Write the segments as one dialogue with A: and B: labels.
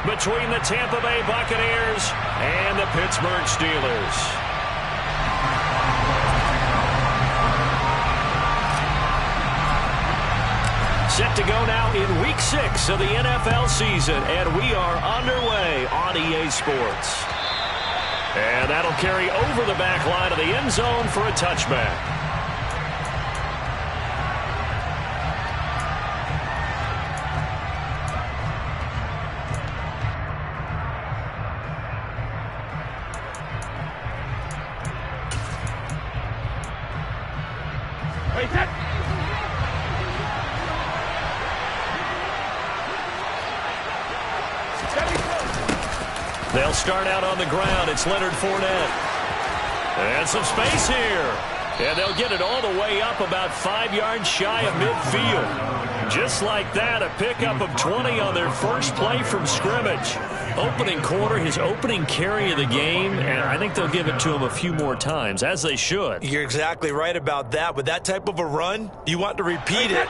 A: between the Tampa Bay Buccaneers and the Pittsburgh Steelers. Set to go now in Week 6 of the NFL season, and we are underway on EA Sports. And that'll carry over the back line of the end zone for a touchback. They'll start out on the ground. It's Leonard Fournette. And some space here. And they'll get it all the way up about 5 yards shy of midfield. Just like that, a pickup of 20 on their first play from scrimmage. Opening quarter, his opening carry of the game, and I think they'll give it to him a few more times, as they should.
B: You're exactly right about that. With that type of a run, you want to repeat it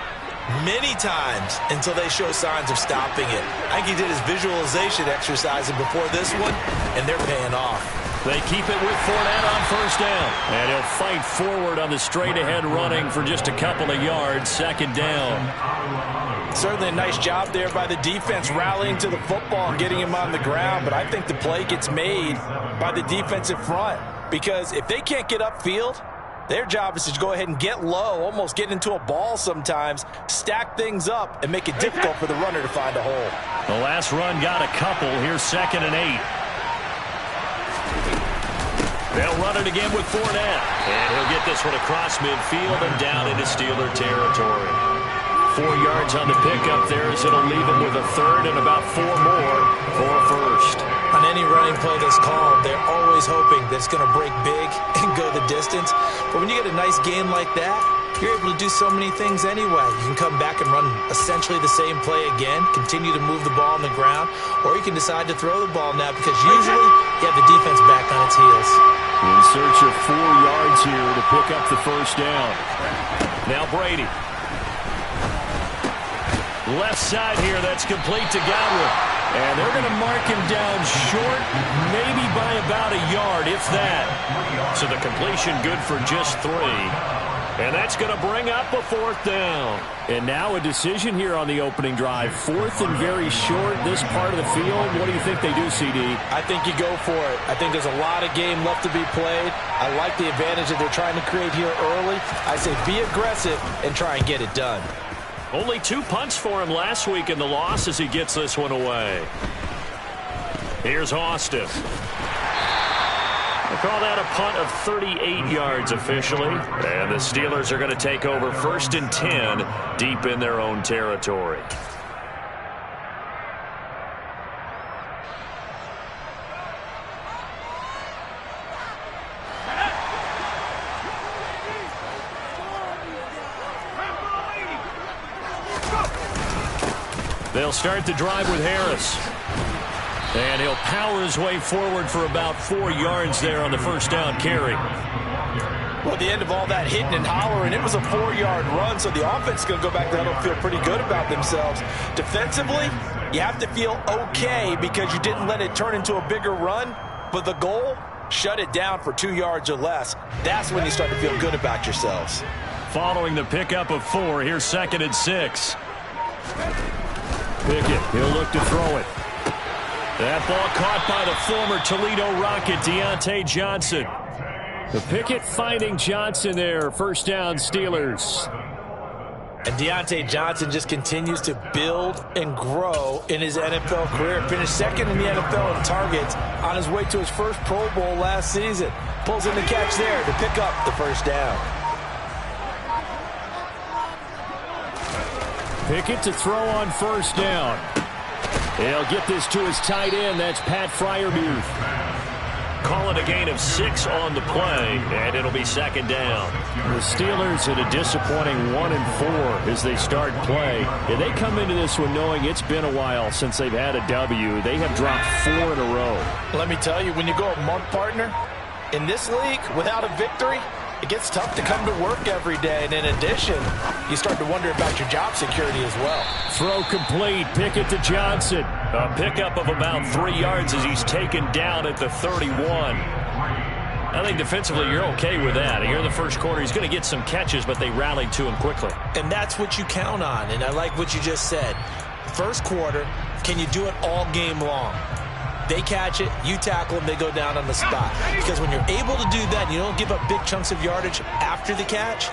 B: many times until they show signs of stopping it. I think he did his visualization exercising before this one, and they're paying off.
A: They keep it with Fournette on first down. And he'll fight forward on the straight-ahead running for just a couple of yards, second down.
B: Certainly a nice job there by the defense rallying to the football and getting him on the ground, but I think the play gets made by the defensive front because if they can't get upfield, their job is to go ahead and get low, almost get into a ball sometimes, stack things up, and make it difficult for the runner to find a hole.
A: The last run got a couple. Here's 2nd and 8. They'll run it again with Fournette. And he'll get this one across midfield and down into Steeler territory. 4 yards on the pickup there as it'll leave him with a third and about 4 more for a first.
B: On any running play that's called, they're always hoping that it's going to break big and go the distance. But when you get a nice gain like that, you're able to do so many things anyway. You can come back and run essentially the same play again, continue to move the ball on the ground, or you can decide to throw the ball now because usually you have the defense back on its heels.
A: In search of 4 yards here to pick up the first down. Now Brady. Left side here, that's complete to Godwin. And they're going to mark him down short, maybe by about a yard, if that. So the completion good for just 3. And that's going to bring up a 4th down. And now a decision here on the opening drive. 4th and very short, this part of the field. What do you think they do, CD?
B: I think you go for it. I think there's a lot of game left to be played. I like the advantage that they're trying to create here early. I say be aggressive and try and get it done.
A: Only 2 punts for him last week in the loss as he gets this one away. Here's Austin. They call that a punt of 38 yards officially. And the Steelers are going to take over 1st and 10 deep in their own territory. They'll start the drive with Harris. And he'll power his way forward for about 4 yards there on the first down carry.
B: Well, at the end of all that hitting and hollering, it was a 4-yard run, so the offense is going to go back there and feel pretty good about themselves. Defensively, you have to feel okay because you didn't let it turn into a bigger run, but the goal, shut it down for 2 yards or less. That's when you start to feel good about yourselves.
A: Following the pickup of 4, here's 2nd and 6. Pickett, he'll look to throw it. That ball caught by the former Toledo Rocket, Deontay Johnson. The Pickett finding Johnson there. First down, Steelers.
B: And Deontay Johnson just continues to build and grow in his NFL career. Finished 2nd in the NFL in targets on his way to his first Pro Bowl last season. Pulls in the catch there to pick up the first down.
A: Pickett to throw on first down. He'll get this to his tight end. That's Pat Freiermuth. Call it a gain of 6 on the play, and it'll be 2nd down. The Steelers at a disappointing 1-4 as they start play. And they come into this one knowing it's been a while since they've had a W. They have dropped 4 in a row.
B: Let me tell you, when you go a month, partner, in this league without a victory, it gets tough to come to work every day. And in addition, you start to wonder about your job security as well.
A: Throw complete. Pickett to Johnson. A pickup of about 3 yards as he's taken down at the 31. I think defensively you're okay with that. Here in the first quarter, he's going to get some catches, but they rallied to him quickly.
B: And that's what you count on. And I like what you just said. First quarter, can you do it all game long? They catch it, you tackle them, they go down on the spot. Because when you're able to do that, and you don't give up big chunks of yardage after the catch,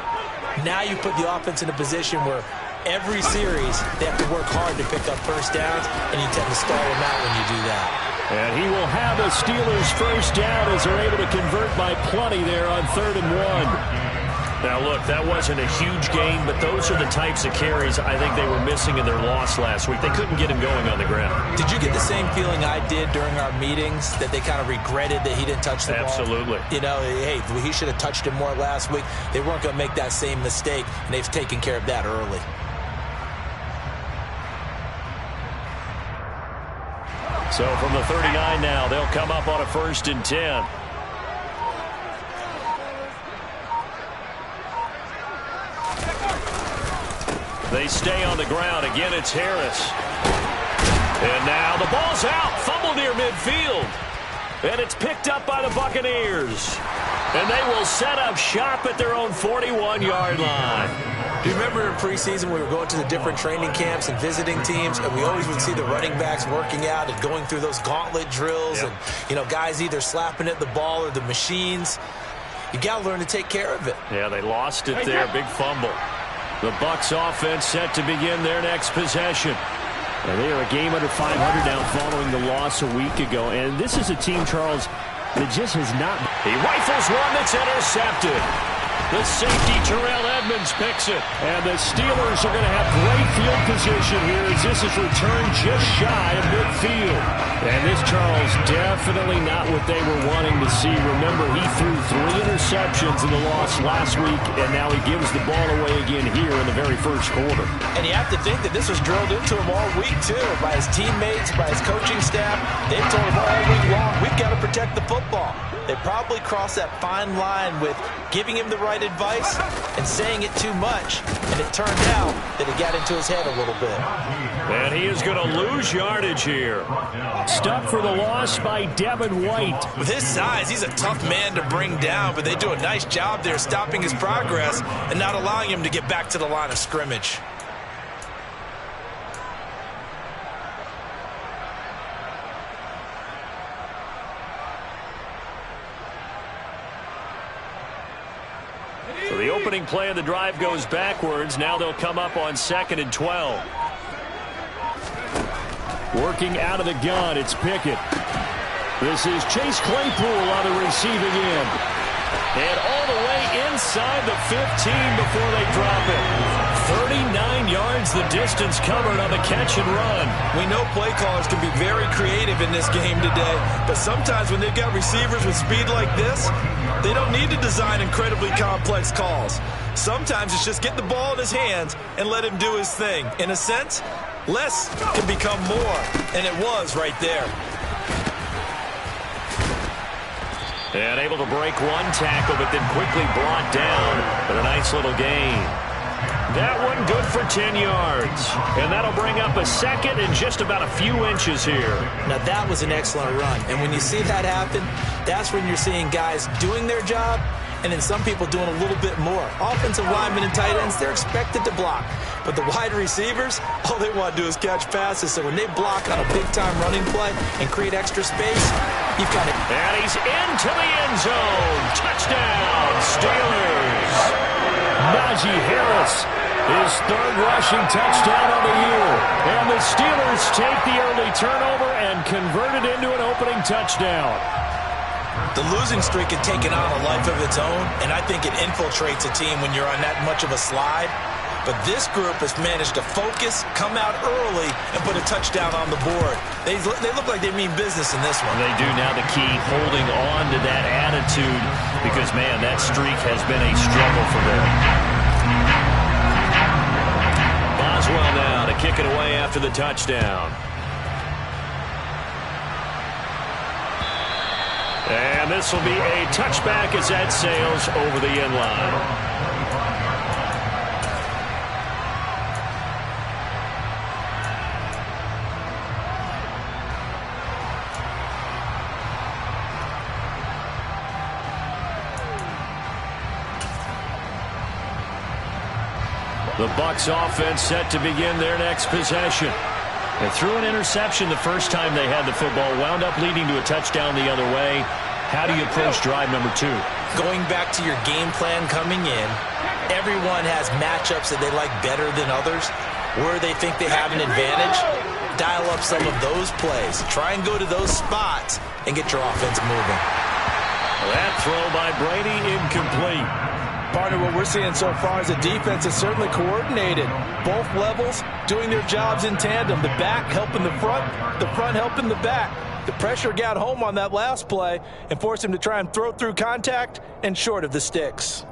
B: now you put the offense in a position where every series they have to work hard to pick up first downs, and you tend to stall them out when you do that.
A: And he will have the Steelers first down as they're able to convert by plenty there on 3rd and 1. Now, look, that wasn't a huge gain, but those are the types of carries I think they were missing in their loss last week. They couldn't get him going on the ground.
B: Did you get the same feeling I did during our meetings, that they kind of regretted that he didn't touch the ball?
A: Absolutely.
B: You know, hey, he should have touched him more last week. They weren't going to make that same mistake, and they've taken care of that early.
A: So from the 39 now, they'll come up on a 1st and 10. They stay on the ground. Again, it's Harris. And now the ball's out. Fumble near midfield. And it's picked up by the Buccaneers. And they will set up shop at their own 41-yard line.
B: Do you remember in preseason we were going to the different training camps and visiting teams, and we always would see the running backs working out and going through those gauntlet drills, and, you know, guys either slapping at the ball or the machines. You got to learn to take care of it.
A: Yeah, they lost it there. Big fumble. The Bucs offense set to begin their next possession. And they are a game under 500 now following the loss a week ago. And this is a team, Charles, that just has not. He rifles one that's intercepted. The safety, Terrell Edmonds, picks it. And the Steelers are going to have great field position here as this is returned just shy of midfield. And this, Charles, definitely not what they were wanting to see. Remember, he threw 3 interceptions in the loss last week, and now he gives the ball away again here in the very first quarter.
B: And you have to think that this was drilled into him all week, too, by his teammates, by his coaching staff. They've told him all week long, we've got to protect the football. They probably crossed that fine line with giving him the right advice and saying it too much, and it turned out that it got into his head a little bit.
A: And he is going to lose yardage here. Stuck for the loss by Devin White.
B: With his size, he's a tough man to bring down, but they do a nice job there stopping his progress and not allowing him to get back to the line of scrimmage.
A: So the opening play of the drive goes backwards. Now they'll come up on 2nd and 12. Working out of the gun, it's Pickett. This is Chase Claypool on the receiving end. And all the way inside the 15 before they drop it. 39 yards the distance covered on the catch and run.
B: We know play callers can be very creative in this game today, but sometimes when they've got receivers with speed like this, they don't need to design incredibly complex calls. Sometimes it's just get the ball in his hands and let him do his thing. In a sense, less can become more, and it was right there.
A: And able to break one tackle, but then quickly brought down. But a nice little gain. That one good for 10 yards. And that'll bring up a 2nd and just about a few inches here.
B: Now that was an excellent run. And when you see that happen, that's when you're seeing guys doing their job and then some people doing a little bit more. Offensive linemen and tight ends, they're expected to block. But the wide receivers, all they want to do is catch passes. So when they block on a big-time running play and create extra space, you've got it.
A: And he's into the end zone. Touchdown, Steelers. Najee Harris, his 3rd rushing touchdown of the year. And the Steelers take the early turnover and convert it into an opening touchdown.
B: The losing streak had taken on a life of its own, and I think it infiltrates a team when you're on that much of a slide. But this group has managed to focus, come out early, and put a touchdown on the board. They look like they mean business in this one.
A: They do. Now the key, holding on to that attitude, because, man, that streak has been a struggle for them. Boswell now to kick it away after the touchdown. And And this will be a touchback as that sails over the end line. The Bucs offense set to begin their next possession. And threw an interception the first time they had the football, wound up leading to a touchdown the other way. How do you approach drive number 2?
B: Going back to your game plan coming in, everyone has matchups that they like better than others. Where they think they have an advantage, dial up some of those plays. Try and go to those spots and get your offense moving.
A: That throw by Brady incomplete.
B: Partner, what we're seeing so far is the defense is certainly coordinated. Both levels doing their jobs in tandem. The back helping the front helping the back. The pressure got home on that last play and forced him to try and throw through contact and short of the sticks.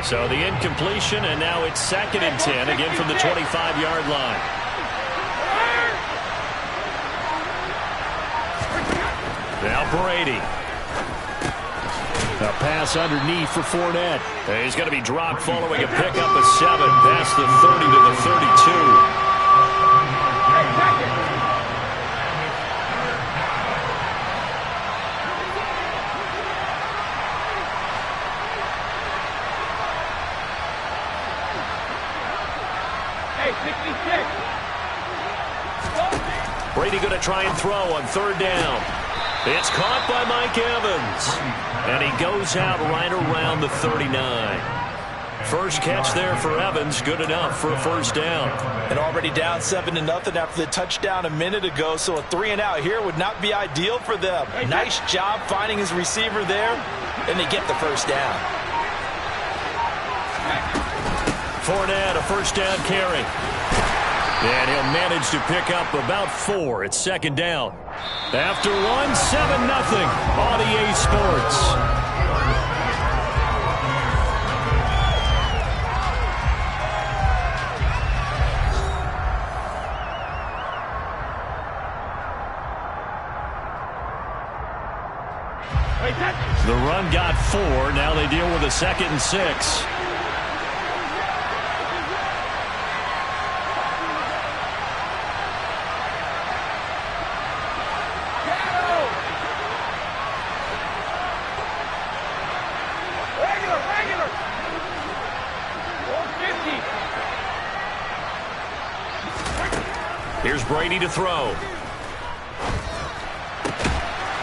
A: So the incompletion, and now it's 2nd and 10, again from the 25-yard line. Now Brady. A pass underneath for Fournette. He's going to be dropped following a pickup of 7 past the 30 to the 32. Brady going to try and throw on 3rd down. It's caught by Mike Evans. And he goes out right around the 39. First catch there for Evans, good enough for a 1st down.
B: And already down 7-0 after the touchdown a minute ago, so a 3-and-out here would not be ideal for them. Nice job finding his receiver there, and they get the 1st down.
A: Fournette, a 1st down carry. And he'll manage to pick up about 4. It's 2nd down. After 1, 7-0 on EA Sports. The run got 4. Now they deal with a 2nd and 6. Here's Brady to throw.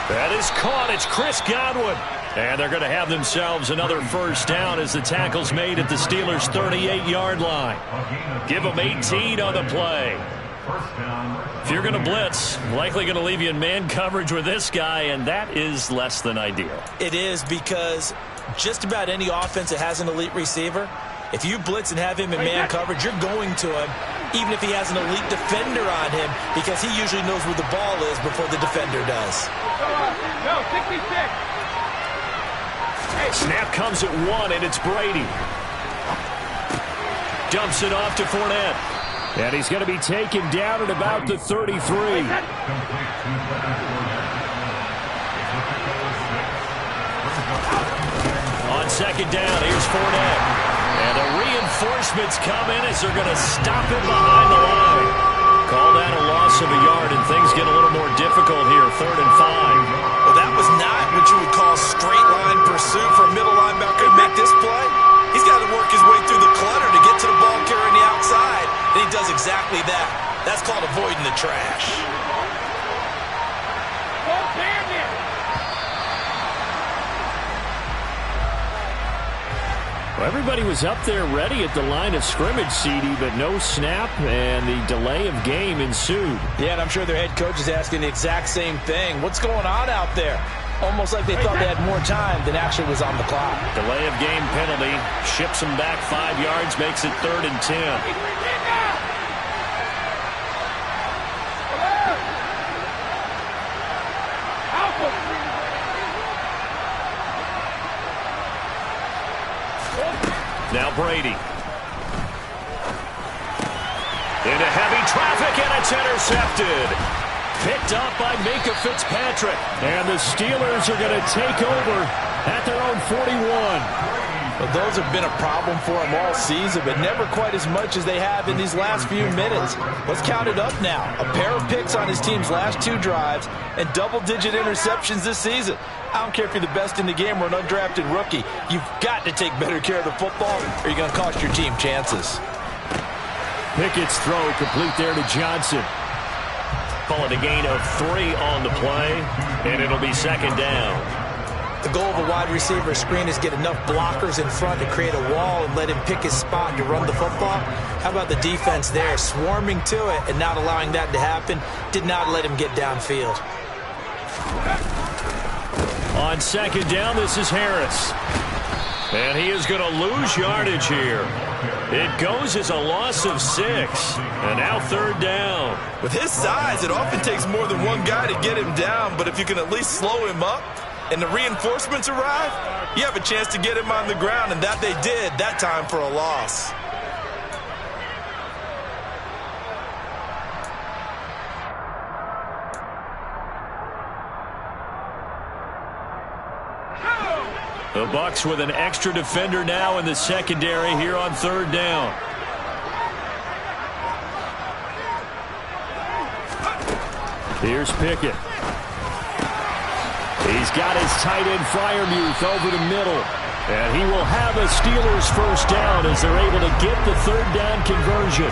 A: That is caught. It's Chris Godwin. And they're going to have themselves another 1st down as the tackle's made at the Steelers' 38-yard line. Give them 18 on the play. If you're going to blitz, likely going to leave you in man coverage with this guy, and that is less than ideal.
B: It is, because just about any offense that has an elite receiver, if you blitz and have him in man coverage, you're going to him, even if he has an elite defender on him, because he usually knows where the ball is before the defender does.
C: No, 66.
A: Snap comes at 1, and it's Brady. Dumps it off to Fournette. And he's going to be taken down at about the 33. On 2nd down, here's Fournette. And the reinforcements come in as they're going to stop him behind the line. Call that a loss of a yard, and things get a little more difficult here, 3rd and 5.
B: Well, that was not what you would call straight line pursuit for a middle linebacker to make this play. He's got to work his way through the clutter to get to the ball carrier on the outside, and he does exactly that. That's called avoiding the trash.
A: Well, everybody was up there ready at the line of scrimmage, CD, but no snap, and the delay of game ensued.
B: Yeah, and I'm sure their head coach is asking the exact same thing. What's going on out there? Almost like they thought they had more time than actually was on the clock.
A: Delay of game penalty. Ships them back 5 yards, makes it 3rd and 10. Now Brady. Into heavy traffic, and it's intercepted. Picked up by Minka Fitzpatrick. And the Steelers are going to take over at their own 41.
B: Well, those have been a problem for them all season, but never quite as much as they have in these last few minutes. Let's count it up now. A pair of picks on his team's last 2 drives and double-digit interceptions this season. I don't care if you're the best in the game or an undrafted rookie. You've got to take better care of the football or you're going to cost your team chances.
A: Pickett's throw complete there to Johnson. Call it a gain of 3 on the play, and it'll be second down.
D: The goal of a wide receiver screen is get enough blockers in front to create a wall and let him pick his spot to run the football. How about the defense there, swarming to it and not allowing that to happen? Did not let him get downfield.
A: On second down, this is Harris. And he is going to lose yardage here. It goes as a loss of 6. And now third down.
B: With his size, it often takes more than one guy to get him down, but if you can at least slow him up and the reinforcements arrive, you have a chance to get him on the ground, and that they did that time for a loss.
A: The Bucs with an extra defender now in the secondary here on third down. Here's Pickett. He's got his tight end Freiermuth over the middle. And he will have a Steelers first down as they're able to get the third down conversion.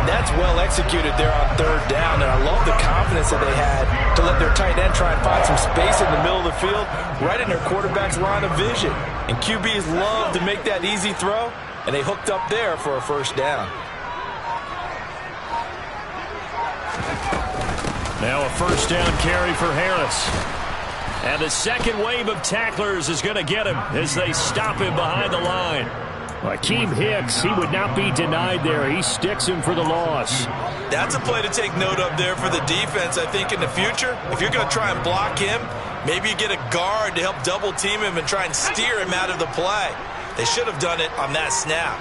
B: And that's well executed there on third down. And I love the confidence that they had to let their tight end try and find some space in the middle of the field, right in their quarterback's line of vision. And QBs love to make that easy throw, and they hooked up there for a first down.
A: Now a first down carry for Harris. And the second wave of tacklers is going to get him as they stop him behind the line. Akeem Hicks, he would not be denied there. He sticks him for the loss.
B: That's a play to take note of there for the defense, I think, in the future. If you're going to try and block him, maybe you get a guard to help double team him and try and steer him out of the play. They should have done it on that snap.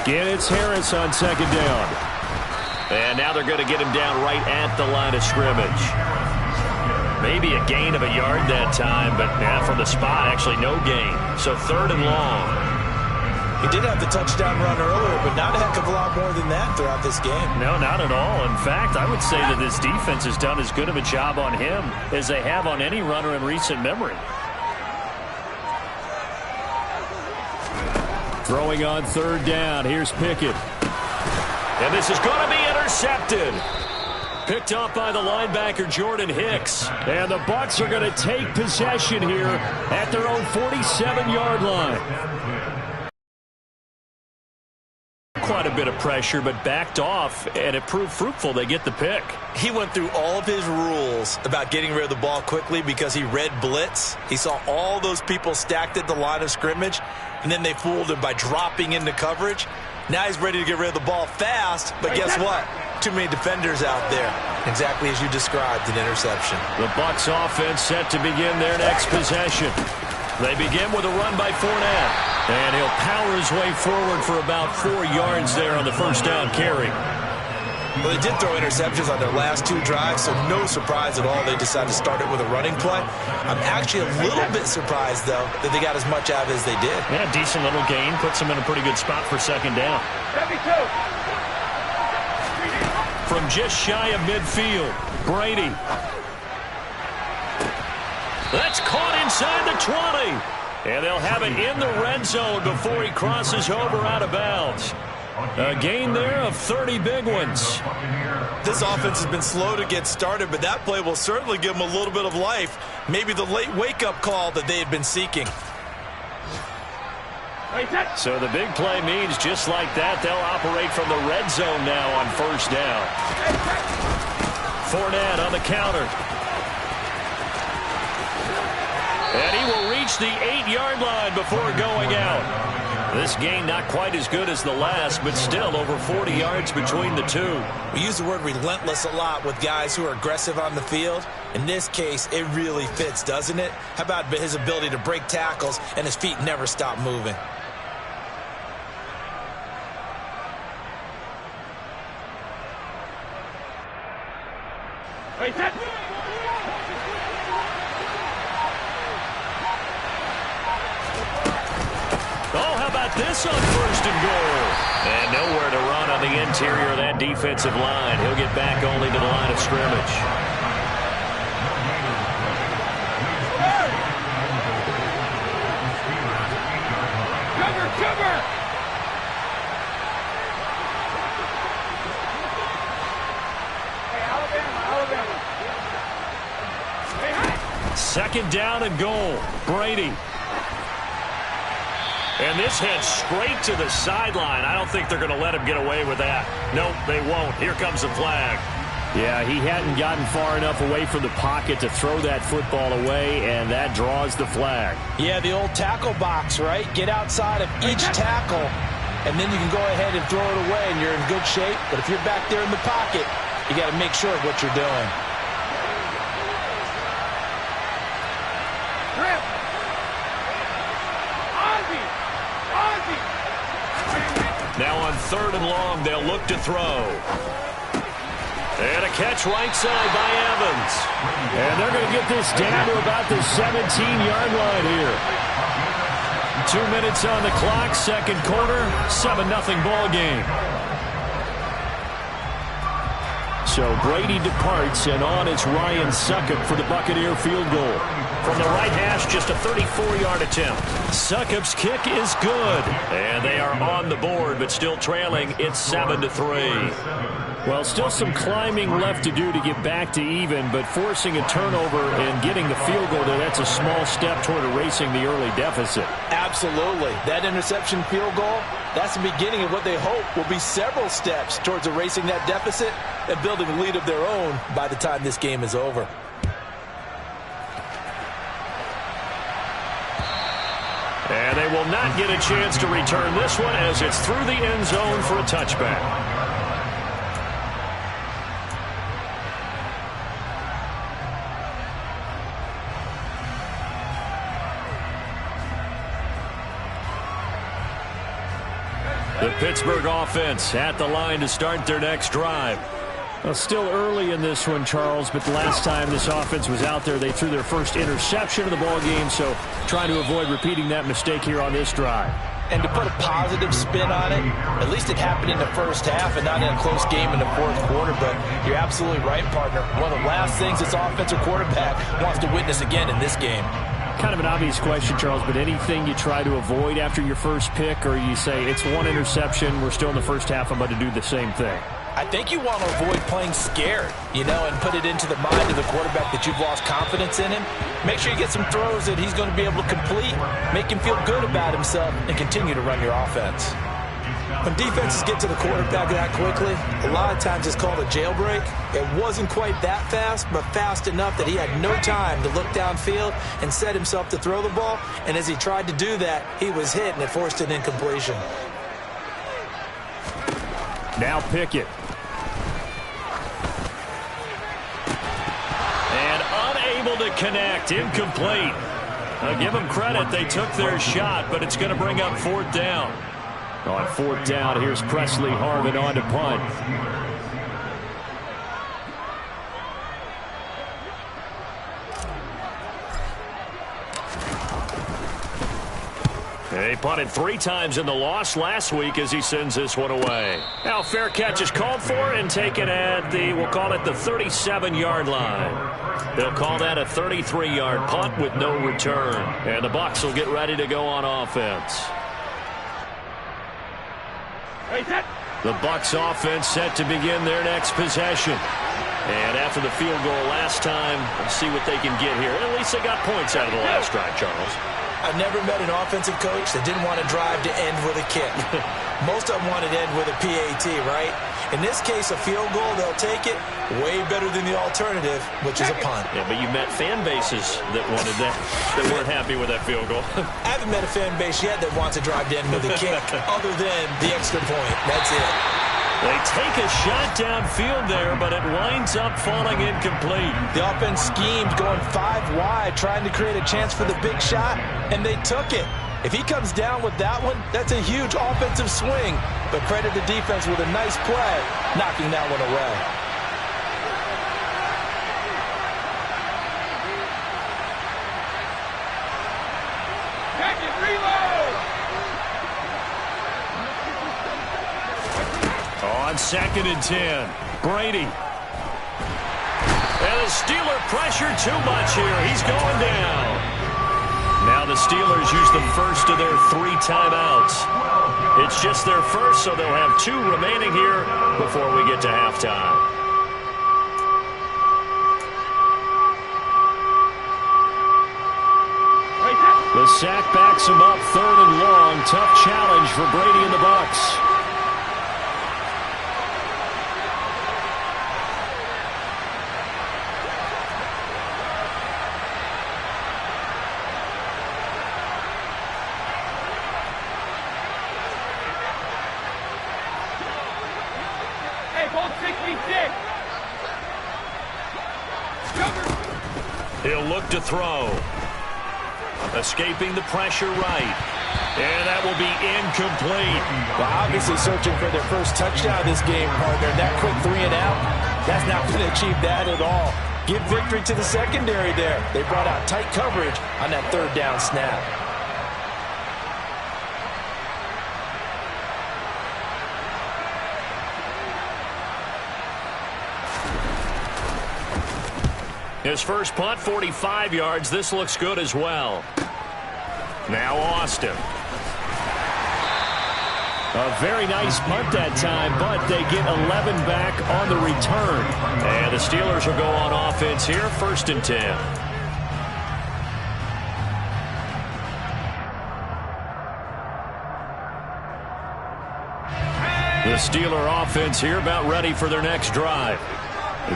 A: Again, it's Harris on second down. And now they're going to get him down right at the line of scrimmage. Maybe a gain of a yard that time, but from the spot, actually no gain. So third and long.
D: He did have the touchdown run earlier, but not a heck of a lot more than that throughout this game.
A: No, not at all. In fact, I would say that this defense has done as good of a job on him as they have on any runner in recent memory. Throwing on third down. Here's Pickett. And this is going to be intercepted. Picked up by the linebacker, Jordan Hicks. And the Bucs are going to take possession here at their own 47-yard line. Quite a bit of pressure, but backed off, and it proved fruitful. They get the pick.
B: He went through all of his rules about getting rid of the ball quickly because he read blitz. He saw all those people stacked at the line of scrimmage, and then they fooled him by dropping into coverage. Now he's ready to get rid of the ball fast, but guess what? Too many defenders out there. Exactly as you described, an interception.
A: The Bucs offense set to begin their next possession. They begin with a run by Fournette. And he'll power his way forward for about 4 yards there on the first down carry.
B: Well, they did throw interceptions on their last 2 drives, so no surprise at all they decided to start it with a running play. I'm actually a little bit surprised, though, that they got as much out of it as they did.
A: Yeah, decent little gain. Puts them in a pretty good spot for second down.
C: 72.
A: From just shy of midfield, Brady. That's caught inside the 20. And they'll have it in the red zone before he crosses over out of bounds. A gain there of 30 big ones.
B: This offense has been slow to get started, but that play will certainly give them a little bit of life. Maybe the late wake-up call that they had been seeking.
A: So the big play means just like that, they'll operate from the red zone now on first down. Fournette on the counter. And he will reach the 8-yard line before going out. This game not quite as good as the last, but still over 40 yards between the two.
D: We use the word relentless a lot with guys who are aggressive on the field. In this case, it really fits, doesn't it? How about his ability to break tackles and his feet never stop moving?
C: Wait, that.
A: Oh, how about this on 1st and goal? And nowhere to run on the interior of that defensive line. He'll get back only to the line of scrimmage.
C: Cover, cover. Hey, Alabama. Hey, hey.
A: 2nd down and goal. Brady. And this heads straight to the sideline. I don't think they're going to let him get away with that. Nope, they won't. Here comes the flag. Yeah, he hadn't gotten far enough away from the pocket to throw that football away, and that draws the flag.
B: Yeah, the old tackle box, right? Get outside of each tackle, and then you can go ahead and throw it away, and you're in good shape. But if you're back there in the pocket, you got to make sure of what you're doing.
A: Now on 3rd and long, they'll look to throw. And a catch right side by Evans. And they're going to get this down to about the 17-yard line here. 2 minutes on the clock, 2nd quarter, 7-0 ball game. So Brady departs, and on is Ryan Succop for the Buccaneer field goal. From the right hash, just a 34-yard attempt. Succop's kick is good. And they are on the board, but still trailing. It's 7-3. Well, still some climbing left to do to get back to even, but forcing a turnover and getting the field goal there, that's a small step toward erasing the early deficit.
B: Absolutely. That interception field goal, that's the beginning of what they hope will be several steps towards erasing that deficit and building a lead of their own by the time this game is over.
A: And they will not get a chance to return this one as it's through the end zone for a touchback. The Pittsburgh offense at the line to start their next drive. Well, still early in this one, Charles, but the last time this offense was out there, they threw their first interception of the ball game, so trying to avoid repeating that mistake here on this drive.
B: And to put a positive spin on it, at least it happened in the first half and not in a close game in the 4th quarter, but you're absolutely right, partner. One of the last things this offensive quarterback wants to witness again in this game.
A: Kind of an obvious question, Charles, but anything you try to avoid after your first pick, or you say it's one interception, we're still in the first half, I'm about to do the same thing?
B: I think you want to avoid playing scared, and put it into the mind of the quarterback that you've lost confidence in him. Make sure you get some throws that he's going to be able to complete, make him feel good about himself, and continue to run your offense.
D: When defenses get to the quarterback that quickly, a lot of times it's called a jailbreak. It wasn't quite that fast, but fast enough that he had no time to look downfield and set himself to throw the ball. And as he tried to do that, he was hit, and it forced an incompletion.
A: Now Pickett. And unable to connect. Incomplete. I'll give them credit. They took their shot, but it's going to bring up 4th down. On 4th down, here's Presley Harvin on to punt. He punted 3 times in the loss last week as he sends this one away. Now fair catch is called for and taken at we'll call it the 37-yard line. They'll call that a 33-yard punt with no return. And the Bucs will get ready to go on offense. The Bucs offense set to begin their next possession. And after the field goal last time, let's see what they can get here. At least they got points out of the last drive, Charles.
D: I've never met an offensive coach that didn't want to drive to end with a kick. Most of them want to end with a PAT, right? In this case, a field goal, they'll take it. Way better than the alternative, which is a punt.
A: Yeah, but you met fan bases that wanted that, that weren't happy with that field goal.
D: I haven't met a fan base yet that wants to drive to end with a kick, other than the extra point. That's it.
A: They take a shot downfield there, but it winds up falling incomplete.
D: The offense schemed going 5 wide, trying to create a chance for the big shot, and they took it. If he comes down with that one, that's a huge offensive swing. But credit the defense with a nice play, knocking that one away.
C: Jacket, reload!
A: On 2nd and 10, Brady. And the Steeler pressure too much here. He's going down. Now the Steelers use the first of their 3 timeouts. It's just their first, so they'll have 2 remaining here before we get to halftime. The sack backs him up 3rd and long. Tough challenge for Brady and the Bucs. He'll look to throw. Escaping the pressure right. And that will be incomplete.
B: Well, obviously searching for their first touchdown this game, partner. That quick 3 and out, that's not going to achieve that at all. Give victory to the secondary there. They brought out tight coverage on that 3rd down snap.
A: His first punt, 45 yards. This looks good as well. Now Austin. A very nice punt that time, but they get 11 back on the return. And the Steelers will go on offense here, 1st and 10. The Steeler offense here about ready for their next drive.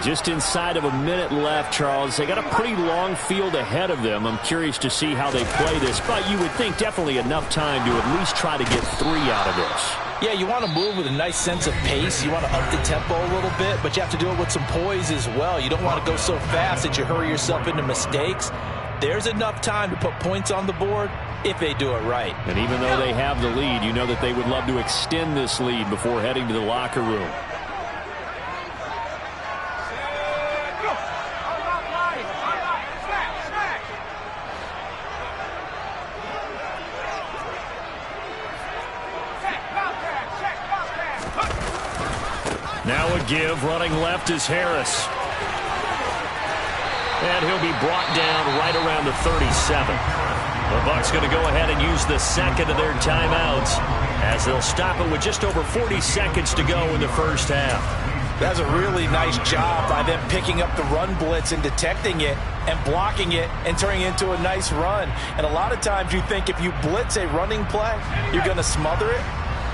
A: Just inside of a minute left, Charles. They got a pretty long field ahead of them. I'm curious to see how they play this, but you would think definitely enough time to at least try to get 3 out of this.
D: Yeah, you want to move with a nice sense of pace. You want to up the tempo a little bit, but you have to do it with some poise as well. You don't want to go so fast that you hurry yourself into mistakes. There's enough time to put points on the board if they do it right.
A: And even though they have the lead, you know that they would love to extend this lead before heading to the locker room. Now a give, running left is Harris. And he'll be brought down right around the 37. The Bucs going to go ahead and use the 2nd of their timeouts as they'll stop it with just over 40 seconds to go in the first half.
B: That's a really nice job by them picking up the run blitz and detecting it and blocking it and turning it into a nice run. And a lot of times you think if you blitz a running play, you're going to smother it.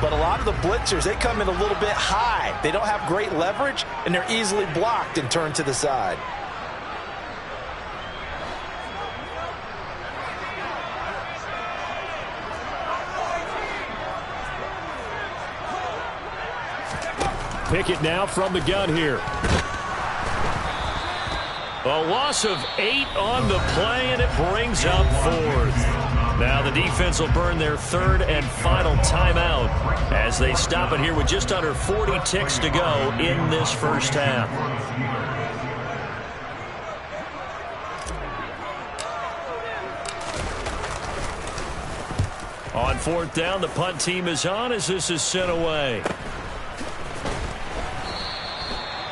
B: But a lot of the blitzers, they come in a little bit high. They don't have great leverage, and they're easily blocked and turned to the side.
A: Pickett now from the gun here. A loss of 8 on the play, and it brings up 4th. Now the defense will burn their 3rd and final timeout as they stop it here with just under 40 ticks to go in this first half. On 4th down, the punt team is on as this is sent away.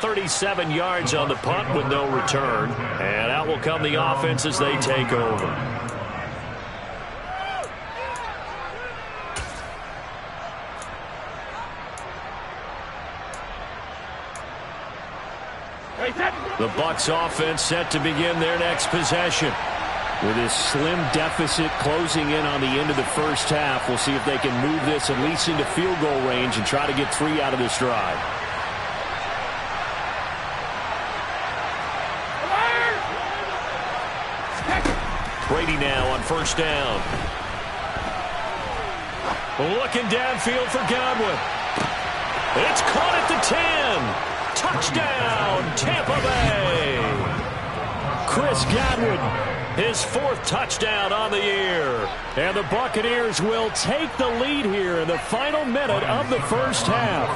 A: 37 yards on the punt with no return. And out will come the offense as they take over.
C: Hey, set.
A: The Bucs offense set to begin their next possession. With this slim deficit closing in on the end of the first half, we'll see if they can move this at least into field goal range and try to get 3 out of this drive. Brady now on first down. Looking downfield for Godwin. It's caught at the 10. Touchdown, Tampa Bay. Chris Godwin, his 4th touchdown on the year. And the Buccaneers will take the lead here in the final minute of the first half.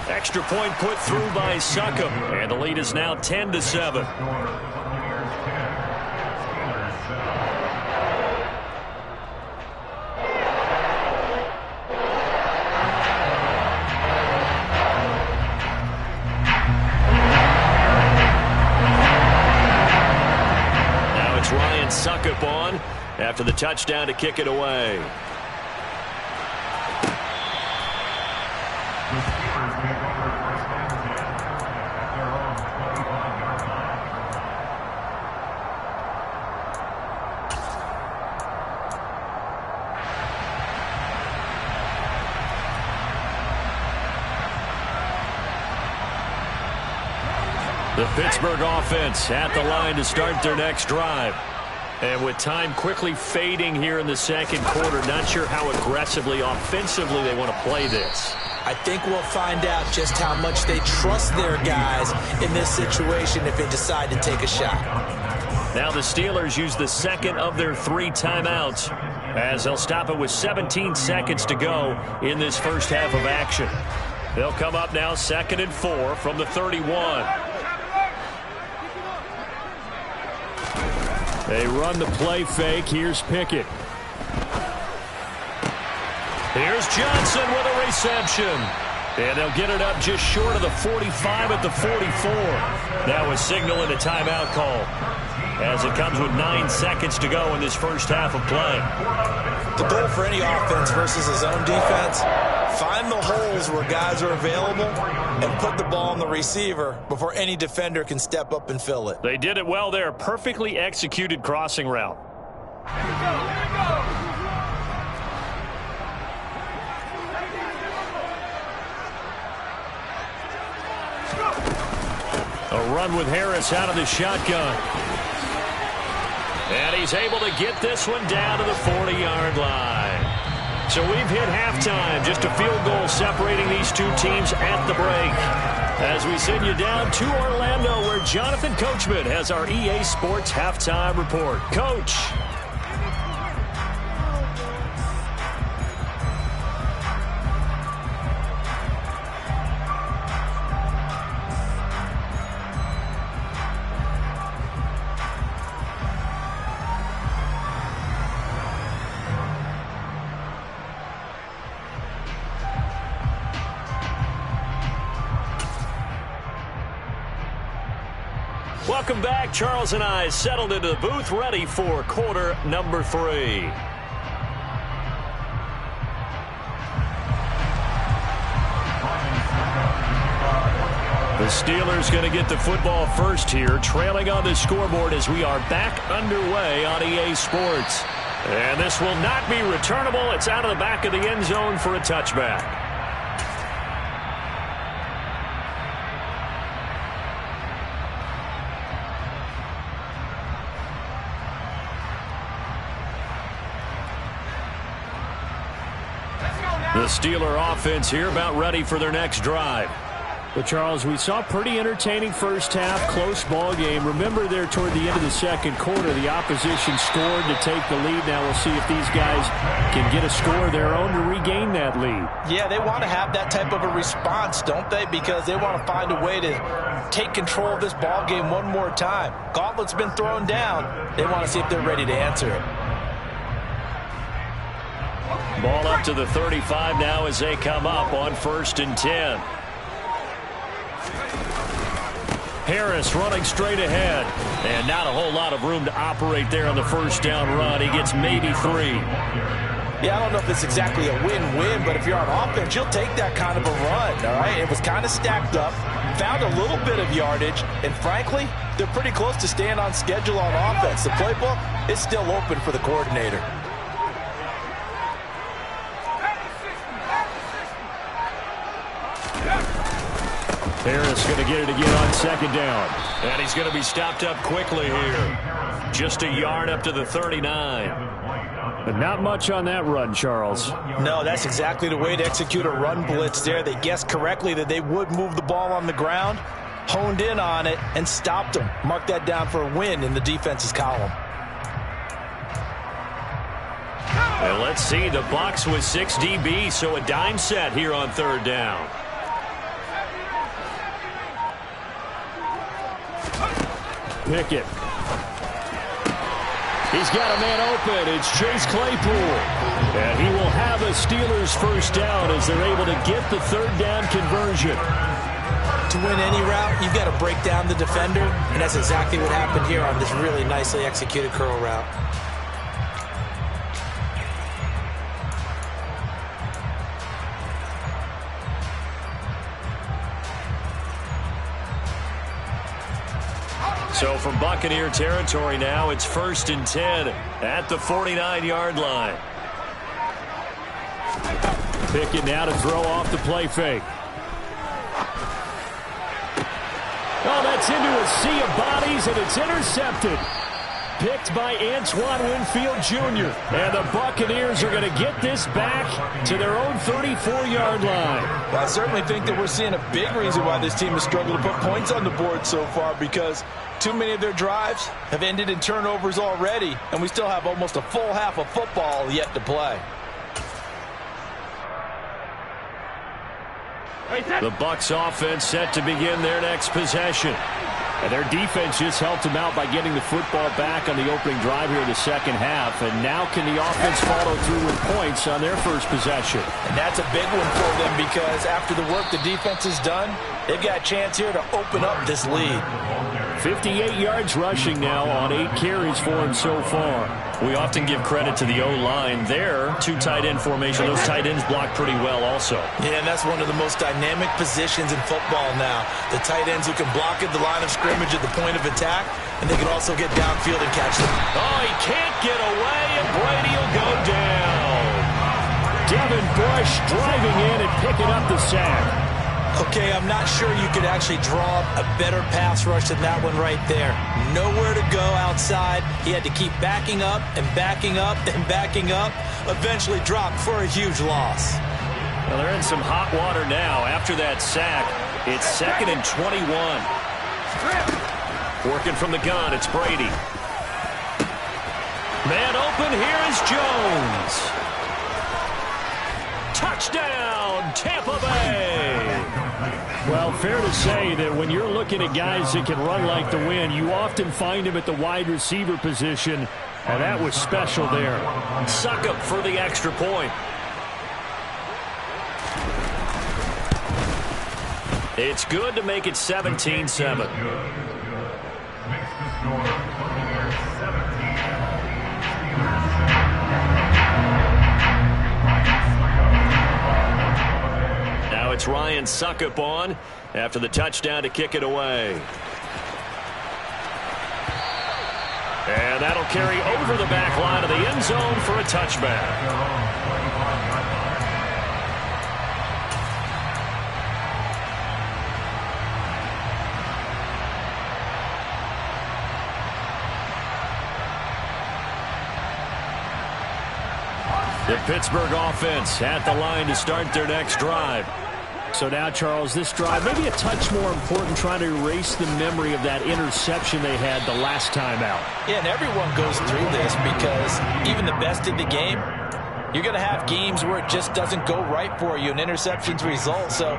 A: Extra point put through by Succop, and the lead is now 10-7. Now it's Ryan Succop on after the touchdown to kick it away. The Pittsburgh offense at the line to start their next drive. And with time quickly fading here in the second quarter, not sure how aggressively, offensively they want to play this.
D: I think we'll find out just how much they trust their guys in this situation if they decide to take a shot.
A: Now the Steelers use the second of their 3 timeouts as they'll stop it with 17 seconds to go in this first half of action. They'll come up now 2nd and 4 from the 31. They run the play fake. Here's Pickett. Here's Johnson with a reception. And they'll get it up just short of the 45 at the 44. That was signaling a timeout call as it comes with 9 seconds to go in this first half of play.
D: The goal for any offense versus his own defense, find the holes where guys are available and put the ball on the receiver before any defender can step up and fill it.
A: They did it well there. Perfectly executed crossing route. A run with Harris out of the shotgun. And he's able to get this one down to the 40-yard line. So we've hit halftime. Just a field goal separating these two teams at the break. As we send you down to Orlando, where Jonathan Coachman has our EA Sports halftime report. Coach. Welcome back. Charles and I settled into the booth, ready for quarter number 3. The Steelers going to get the football first here, trailing on the scoreboard as we are back underway on EA Sports. And this will not be returnable. It's out of the back of the end zone for a touchback. The Steeler offense here about ready for their next drive. But, Charles, we saw a pretty entertaining first half, close ball game. Remember there toward the end of the second quarter, the opposition scored to take the lead. Now we'll see if these guys can get a score of their own to regain that lead.
D: Yeah, they want to have that type of a response, don't they? Because they want to find a way to take control of this ball game one more time. Gauntlet's been thrown down. They want to see if they're ready to answer it.
A: Ball up to the 35 now as they come up on 1st and 10. Harris running straight ahead. And not a whole lot of room to operate there on the first down run. He gets maybe 3.
B: Yeah, I don't know if it's exactly a win-win, but if you're on offense, you'll take that kind of a run, all right? It was kind of stacked up, found a little bit of yardage, and frankly, they're pretty close to staying on schedule on offense. The playbook is still open for the coordinator.
A: Harris going to get it again on second down. And he's going to be stopped up quickly here. Just a yard up to the 39.
E: But not much on that run, Charles.
B: No, that's exactly the way to execute a run blitz there. They guessed correctly that they would move the ball on the ground, honed in on it, and stopped them. Mark that down for a win in the defense's column.
A: And let's see, the Bucs with 6 DBs, so a dime set here on third down.
E: Pickett.
A: He's got a man open. It's Chase Claypool. And he will have a Steelers first down as they're able to get the third down conversion.
D: To win any route, you've got to break down the defender, and that's exactly what happened here on this really nicely executed curl route.
A: So from Buccaneer territory now, it's 1st and 10 at the 49-yard line.
E: Pickett now to throw off the play fake.
A: Oh, that's into a sea of bodies, and it's intercepted. Picked by Antoine Winfield Jr. And the Buccaneers are going to get this back to their own 34-yard line.
B: Well, I certainly think that we're seeing a big reason why this team has struggled to put points on the board so far, because too many of their drives have ended in turnovers already, and we still have almost a full half of football yet to play.
A: The Bucs offense set to begin their next possession.
E: And their defense just helped them out by getting the football back on the opening drive here in the second half. And now can the offense follow through with points on their first possession?
B: And that's a big one for them, because after the work the defense has done, they've got a chance here to open up this lead.
A: 58 yards rushing now on 8 carries for him so far. We often give credit to the O-line there. 2 tight end formation. Those tight ends block pretty well also.
D: Yeah, and that's one of the most dynamic positions in football now. The tight ends who can block at the line of scrimmage at the point of attack, and they can also get downfield and catch them.
A: Oh, he can't get away, and Brady will go down. Devin Bush driving in and picking up the sack.
D: Okay, I'm not sure you could actually draw up a better pass rush than that one right there. Nowhere to go outside. He had to keep backing up and backing up and backing up. Eventually dropped for a huge loss.
A: Well, they're in some hot water now. After that sack, it's 2nd and 21. Working from the gun, it's Brady. Man open, here is Jones. Touchdown, Tampa Bay.
E: Well, fair to say that when you're looking at guys that can run like the wind, you often find them at the wide receiver position, and that was special there.
A: Succop for the extra point. It's good to make it 17-7. Now it's Ryan Succop on after the touchdown to kick it away. And that'll carry over the back line of the end zone for a touchback. The Pittsburgh offense at the line to start their next drive.
E: So now, Charles, this drive maybe a touch more important, trying to erase the memory of that interception they had the last time out.
B: Yeah, and everyone goes through this, because even the best in the game, you're going to have games where it just doesn't go right for you, and interceptions result. So,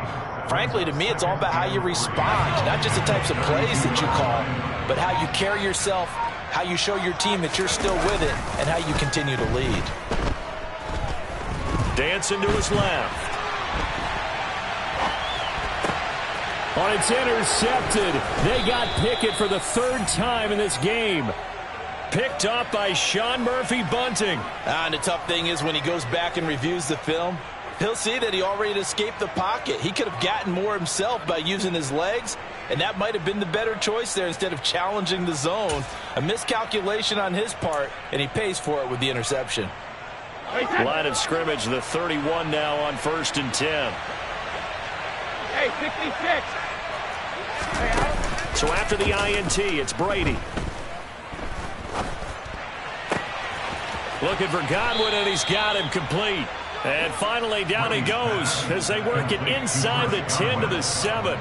B: frankly, to me, it's all about how you respond, not just the types of plays that you call, but how you carry yourself, how you show your team that you're still with it, and how you continue to lead.
A: Dancing to his left.
E: Oh, it's intercepted. They got Pickett for the 3rd time in this game.
A: picked off by Sean Murphy-Bunting.
B: And the tough thing is when he goes back and reviews the film, he'll see that he already escaped the pocket. He could have gotten more himself by using his legs, and that might have been the better choice there instead of challenging the zone. A miscalculation on his part, and he pays for it with the interception.
A: Line of scrimmage, the 31 now on 1st and 10.
C: Hey, 66.
A: So after the INT, it's Brady. Looking for Godwin, and he's got him complete. And finally, down he goes as they work it inside the 10 to the 7.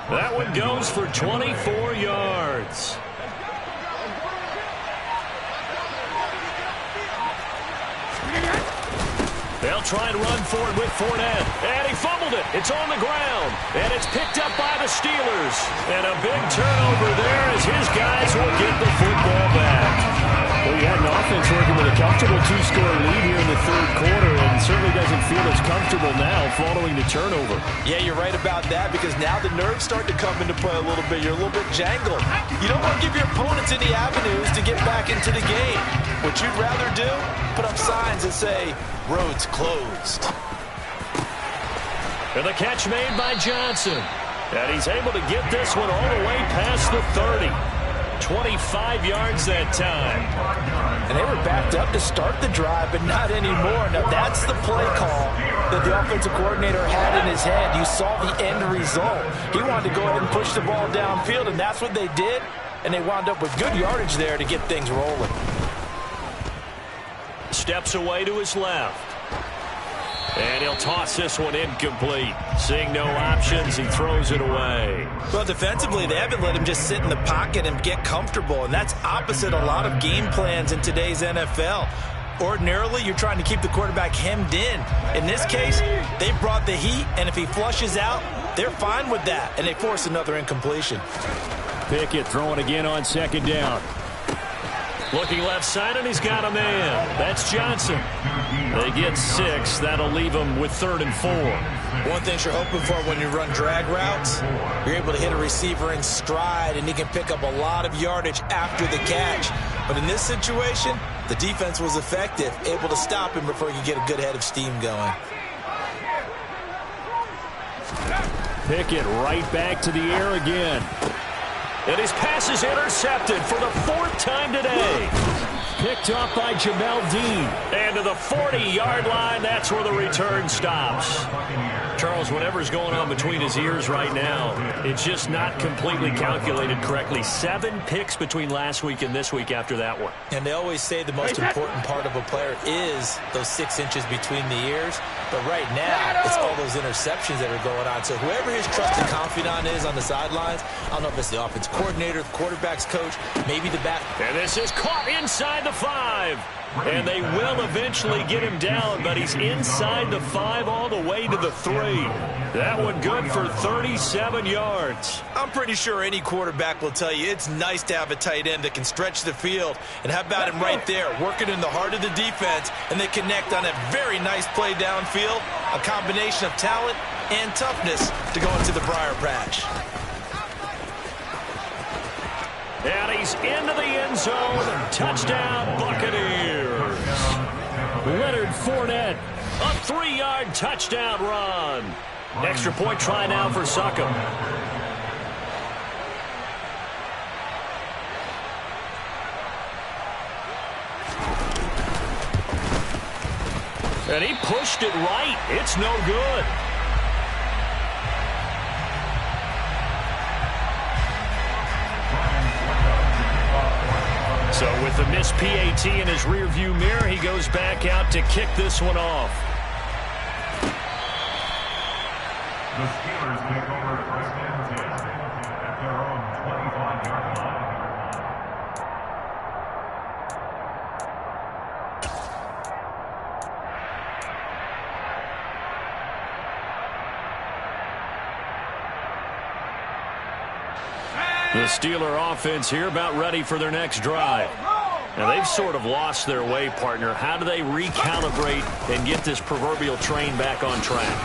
A: That one goes for 24 yards. They'll try and run for it with Fournette. And he fumbled it. It's on the ground. And it's picked up by the Steelers. And a big turnover there as his guys will get the football back. Well, you had an offense working with a comfortable 2-score lead here in the 3rd quarter, and certainly doesn't feel as comfortable now following the turnover.
B: Yeah, you're right about that, because now the nerves start to come into play a little bit. You're a little bit jangled. You don't want to give your opponents any avenues to get back into the game. What you'd rather do, put up signs that say, roads closed.
A: And the catch made by Johnson. And he's able to get this one all the way past the 30. 25 yards that time.
B: And they were backed up to start the drive, but not anymore. Now, that's the play call that the offensive coordinator had in his head. You saw the end result. He wanted to go ahead and push the ball downfield, and that's what they did. And they wound up with good yardage there to get things rolling.
A: Steps away to his left. And he'll toss this one incomplete. Seeing no options, he throws it away.
D: Well, defensively, they haven't let him just sit in the pocket and get comfortable, and that's opposite a lot of game plans in today's NFL. Ordinarily, you're trying to keep the quarterback hemmed in. In this case, they brought the heat, and if he flushes out, they're fine with that, and they force another incompletion.
E: Pickett throwing again on 2nd down.
A: Looking left side, and he's got a man. That's Johnson. They get 6. That'll leave them with 3rd and 4.
D: One thing you're hoping for when you run drag routes, you're able to hit a receiver in stride, and he can pick up a lot of yardage after the catch. But in this situation, the defense was effective, able to stop him before he could get a good head of steam going.
E: Pickett right back to the air again.
A: And his pass is intercepted for the 4th time today. Picked off by Jamel Dean. And to the 40-yard line, that's where the return stops. Charles, whatever's going on between his ears right now, it's just not completely calculated correctly. 7 picks between last week and this week after that one.
D: And they always say the most important part of a player is those 6 inches between the ears. But right now, it's all those interceptions that are going on. So whoever his trusted confidant is on the sidelines, I don't know if it's the offense coordinator, the quarterback's coach, maybe the back.
A: And this is caught inside the 5. And they will eventually get him down, but he's inside the 5 all the way to the 3. That one good for 37 yards.
D: I'm pretty sure any quarterback will tell you it's nice to have a tight end that can stretch the field. And how about him right there, working in the heart of the defense, and they connect on a very nice play downfield, a combination of talent and toughness to go into the briar patch.
A: And he's into the end zone. Touchdown, Buccaneers. Leonard Fournette, a 3-yard touchdown run. Extra point try now for Succop. And he pushed it right. It's no good. So with the missed PAT in his rearview mirror, he goes back out to kick this one off.
F: The Steelers take over first and 10 at their own 25-yard line.
A: The Steeler offense here about ready for their next drive. Now, they've sort of lost their way, partner. How do they recalibrate and get this proverbial train back on track?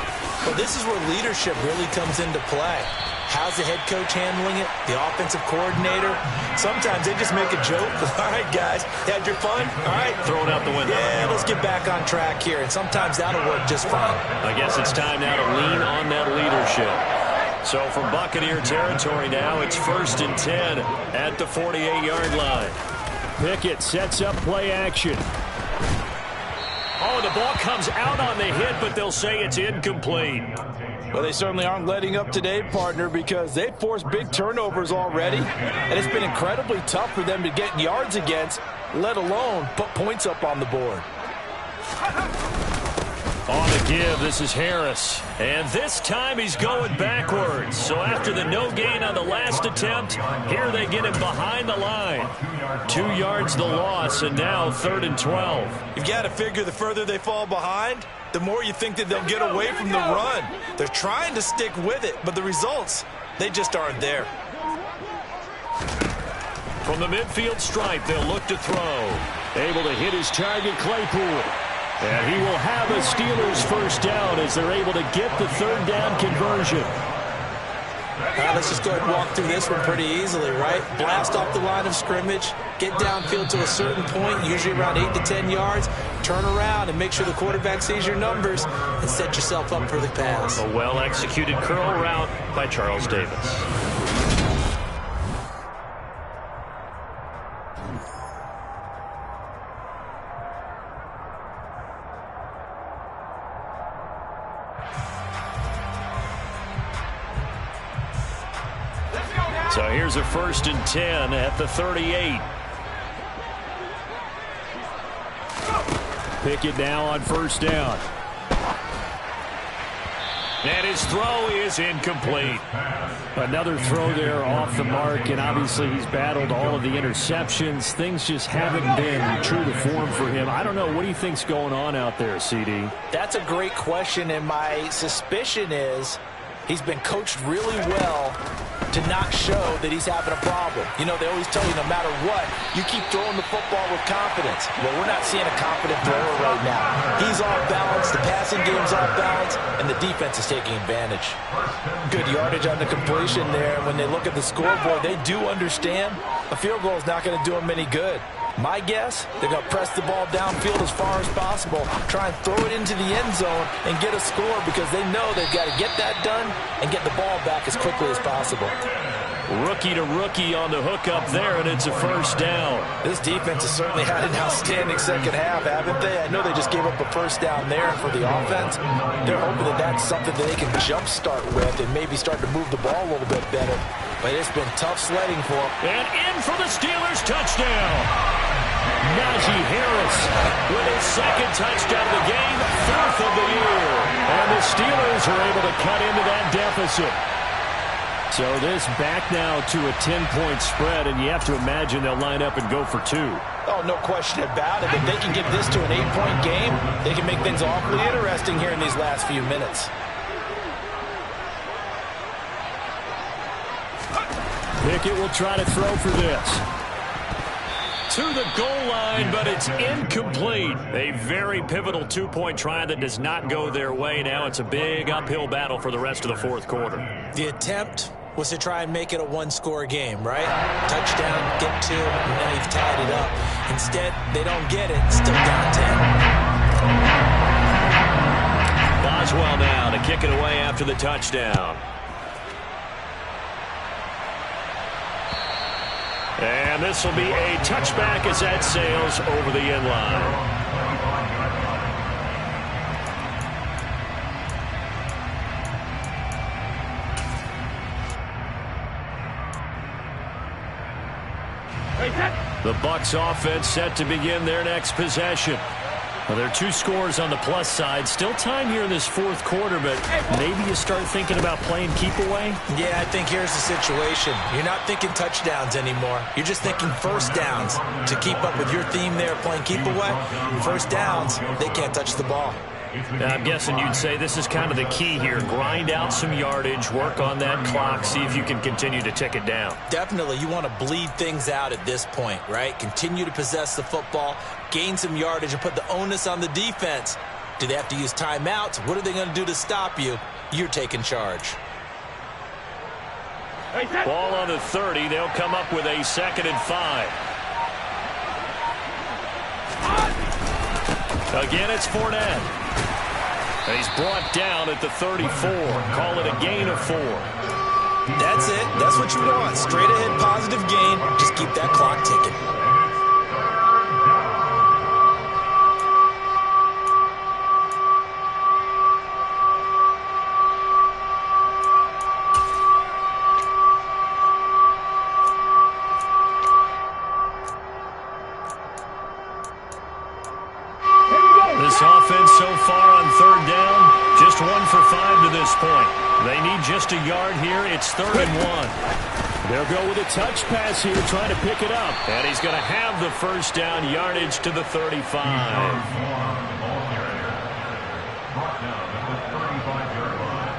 D: Well, this is where leadership really comes into play. How's the head coach handling it? The offensive coordinator? Sometimes they just make a joke. All right, guys, had your fun? All right.
A: Throw it out the window.
D: Yeah, let's get back on track here, and sometimes that'll work just fine.
A: I guess it's time now to lean on that leadership. So from Buccaneer territory now, it's 1st and 10 at the 48-yard line.
E: Pickett sets up play action.
A: Oh, the ball comes out on the hit, but they'll say it's incomplete.
B: Well, they certainly aren't letting up today, partner, because they've forced big turnovers already, and it's been incredibly tough for them to get yards against, let alone put points up on the board.
A: On the give, this is Harris. And this time he's going backwards. So after the no gain on the last attempt, here they get him behind the line. 2 yards the loss, and now 3rd and 12.
D: You've got to figure the further they fall behind, the more you think that they'll get away from the run. They're trying to stick with it, but the results, they just aren't there.
A: From the midfield stripe, they'll look to throw.
E: Able to hit his target, Claypool. And he will have a Steelers first down as they're able to get the 3rd down conversion.
D: All right, let's just go ahead and walk through this one pretty easily, right? Blast off the line of scrimmage, get downfield to a certain point, usually around 8 to 10 yards, turn around and make sure the quarterback sees your numbers and set yourself up for the pass.
A: A well-executed curl route by Charles Davis. So here's a 1st and 10 at the 38.
E: Pickett now on 1st down.
A: And his throw is incomplete.
E: Another throw there off the mark, and obviously he's battled all of the interceptions. Things just haven't been true to form for him. I don't know. What do you think's going on out there, CD?
B: That's a great question, and my suspicion is he's been coached really well to not show that he's having a problem. You know, they always tell you no matter what, you keep throwing the football with confidence. Well, we're not seeing a confident thrower right now. He's off balance, the passing game's off balance, and the defense is taking advantage. Good yardage on the completion there. When they look at the scoreboard, they do understand a field goal is not going to do them any good. My guess, they're going to press the ball downfield as far as possible, try and throw it into the end zone and get a score because they know they've got to get that done and get the ball back as quickly as possible.
A: Rookie to rookie on the hook up there, and it's a 1st down.
B: This defense has certainly had an outstanding second half, haven't they? I know they just gave up a 1st down there for the offense. They're hoping that that's something that they can jumpstart with and maybe start to move the ball a little bit better. But it's been tough sledding for them.
A: And in for the Steelers, touchdown. Najee Harris with his 2nd touchdown of the game, 4th of the year.
E: And the Steelers are able to cut into that deficit. So this back now to a 10-point spread, and you have to imagine they'll line up and go for 2.
B: Oh, no question about it. If they can get this to an 8-point game, they can make things awfully interesting here in these last few minutes.
E: Pickett will try to throw for this.
A: To the goal line, but it's incomplete. A very pivotal 2-point try that does not go their way. Now it's a big uphill battle for the rest of the 4th quarter.
D: The attempt was to try and make it a 1-score game, right? Touchdown, get 2, and now you've tied it up. Instead, they don't get it, still down 10.
A: Boswell now to kick it away after the touchdown. And this will be a touchback as that sails over the end line. The Bucs offense set to begin their next possession. Well, there are 2 scores on the plus side. Still time here in this 4th quarter, but maybe you start thinking about playing keep away?
D: Yeah, I think here's the situation. You're not thinking touchdowns anymore. You're just thinking 1st downs. To keep up with your theme there, playing keep away, 1st downs, they can't touch the ball.
A: Now, I'm guessing you'd say this is kind of the key here. Grind out some yardage, work on that clock, see if you can continue to tick it down.
D: Definitely, you want to bleed things out at this point, right? Continue to possess the football, gain some yardage, and put the onus on the defense. Do they have to use timeouts? What are they going to do to stop you? You're taking charge.
A: Ball on the 30. They'll come up with a 2nd and 5. Again, it's Fournette. And he's brought down at the 34. Call it a gain of 4.
D: That's it. That's what you want. Straight ahead positive gain. Just keep that clock ticking.
A: This offense so far on 3rd down, just 1 for 5 to this point. They need just a yard here. It's 3rd and 1.
E: They'll go with a touch pass here, trying to pick it up.
A: And he's going to have the 1st down, yardage to the 35.
F: Brought down at the 35-yard line.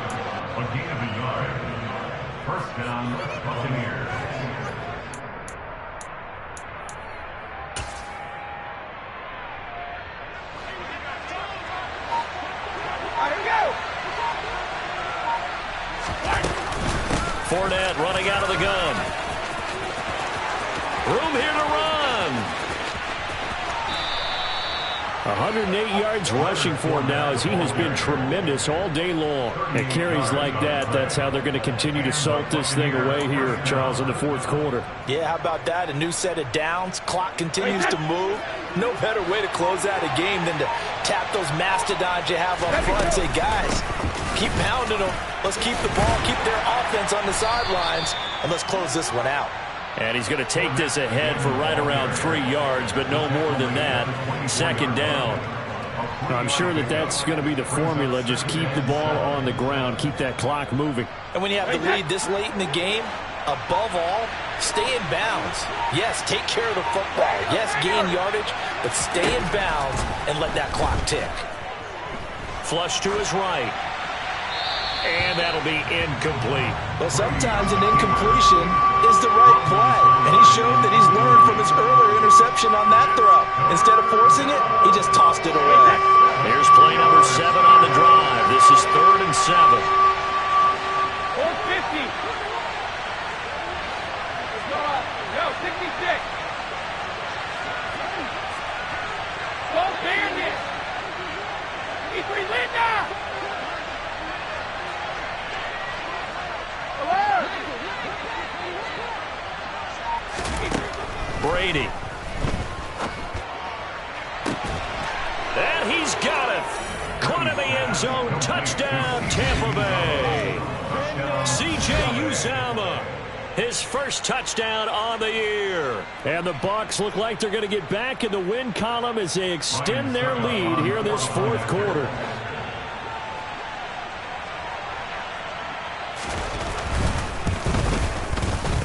F: A gain of a yard. 1st down, Buccaneers.
A: Fournette running out of the gun. Room here to run.
E: 108 yards rushing for him now, as he has been tremendous all day long. And carries like that, that's how they're going to continue to salt this thing away here, Charles, in the 4th quarter.
B: Yeah, how about that? A new set of downs. Clock continues to move. No better way to close out a game than to tap those mastodons you have up front and say, guys, keep pounding them. Let's keep the ball, keep their offense on the sidelines, and let's close this one out.
A: And he's going to take this ahead for right around 3 yards, but no more than that. 2nd down.
E: I'm sure that that's going to be the formula. Just keep the ball on the ground. Keep that clock moving.
B: And when you have the lead this late in the game, above all, stay in bounds. Yes, take care of the football. Yes, gain yardage, but stay in bounds and let that clock tick.
A: Flush to his right. And that'll be incomplete.
B: Well, sometimes an incompletion is the right play. And he showed that he's learned from his earlier interception on that throw. Instead of forcing it, he just tossed it away.
A: Here's play number 7 on the drive. This is 3rd and 7.
C: 450. Yo, 66. Don't stand it. E3 Linda.
A: Brady. And he's got it. Caught in the end zone. Touchdown, Tampa Bay. C.J. Uzomah, his 1st touchdown on the year.
E: And the Bucs look like they're going to get back in the win column as they extend their lead here this 4th quarter.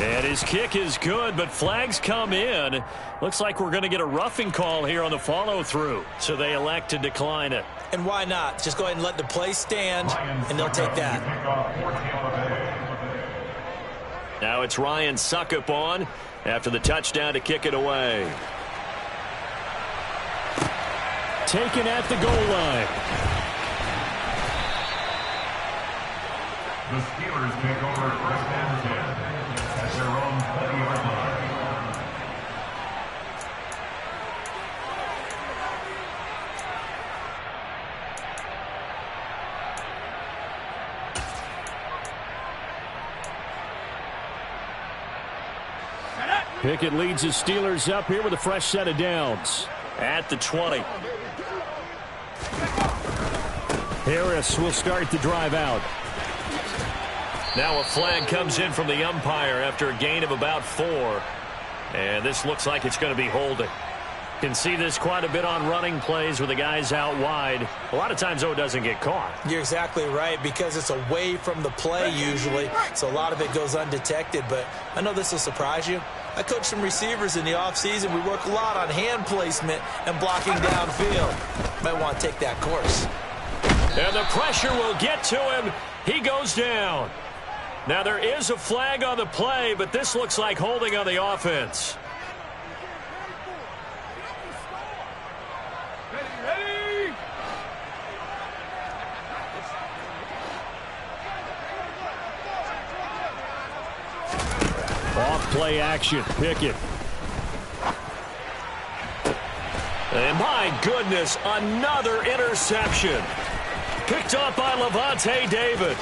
A: And his kick is good, but flags come in. Looks like we're going to get a roughing call here on the follow-through. So they elect to decline it.
D: And why not? Just go ahead and let the play stand, and they'll take that.
A: Now it's Ryan Suckup on after the touchdown to kick it away.
E: Taken at the goal line.
F: The Steelers take over 1st and 10 at their own 20-yard line.
E: Pickett leads the Steelers up here with a fresh set of downs.
A: At the 20.
E: Harris will start the drive out.
A: Now a flag comes in from the umpire after a gain of about 4. And this looks like it's going to be holding. Can see this quite a bit on running plays with the guys out wide. A lot of times, though, it doesn't get caught.
D: You're exactly right, because it's away from the play usually, so a lot of it goes undetected. But I know this will surprise you. I coach some receivers in the offseason. We work a lot on hand placement and blocking downfield. Might want to take that course.
A: And the pressure will get to him. He goes down. Now, there is a flag on the play, but this looks like holding on the offense.
C: Ready.
E: Off play action. Pickett.
A: And my goodness, another interception. Picked up by Levante David.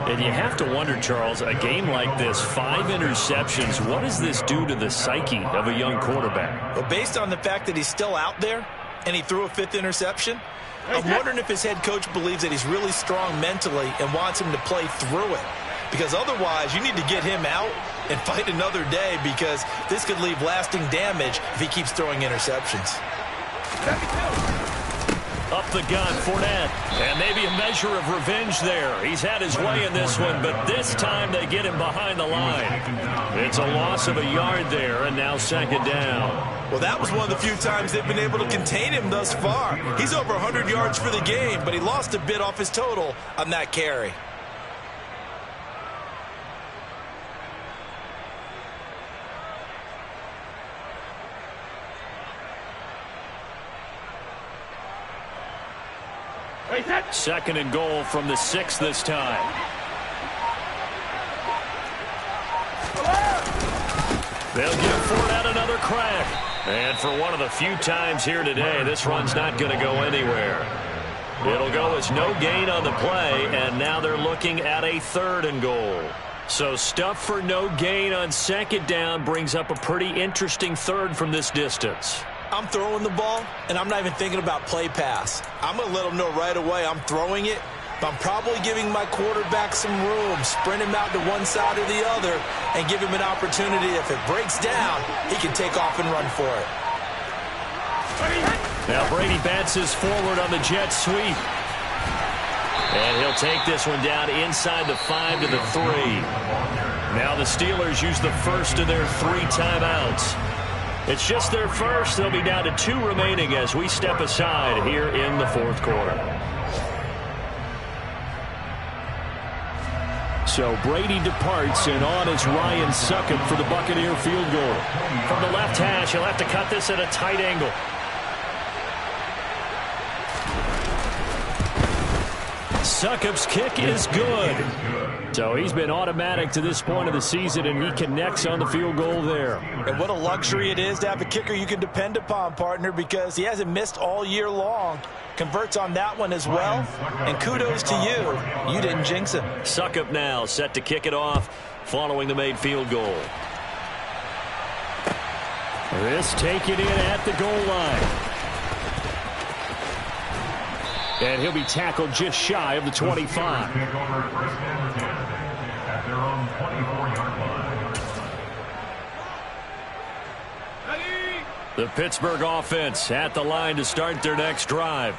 A: And you have to wonder, Charles, a game like this, 5 interceptions, what does this do to the psyche of a young quarterback?
D: Well, based on the fact that he's still out there and he threw a 5th interception, I'm wondering if his head coach believes that he's really strong mentally and wants him to play through it. Because otherwise, you need to get him out and fight another day, because this could leave lasting damage if he keeps throwing interceptions.
A: Up the gun, Fournette. And maybe a measure of revenge there. He's had his way in this one, but this time they get him behind the line. It's a loss of a yard there, and now 2nd down.
D: Well, that was one of the few times they've been able to contain him thus far. He's over 100 yards for the game, but he lost a bit off his total on that carry.
A: Second and goal from the 6 this time. They'll give Fournette another crack. And for one of the few times here today, this run's not going to go anywhere. It'll go as no gain on the play, and now they're looking at a 3rd and goal. So stuff for no gain on 2nd down brings up a pretty interesting 3rd from this distance.
D: I'm throwing the ball, and I'm not even thinking about play pass. I'm going to let him know right away I'm throwing it, but I'm probably giving my quarterback some room, sprint him out to one side or the other, and give him an opportunity. If it breaks down, he can take off and run for it.
A: Now Brady bounces forward on the jet sweep. And he'll take this one down inside the 5 to the 3. Now the Steelers use the first of their 3 timeouts. It's just their first. They'll be down to 2 remaining as we step aside here in the 4th quarter.
E: So Brady departs, and on is Ryan Succop for the Buccaneer field goal.
A: From the left hash, he'll have to cut this at a tight angle. Succop's kick is good.
E: So he's been automatic to this point of the season, and he connects on the field goal there.
D: And what a luxury it is to have a kicker you can depend upon, partner, because he hasn't missed all year long. Converts on that one as well. And kudos to you. You didn't jinx him.
A: Succop now set to kick it off following the made field goal.
E: This taken in at the goal line. And he'll be tackled just shy of the 25.
A: The Pittsburgh offense at the line to start their next drive.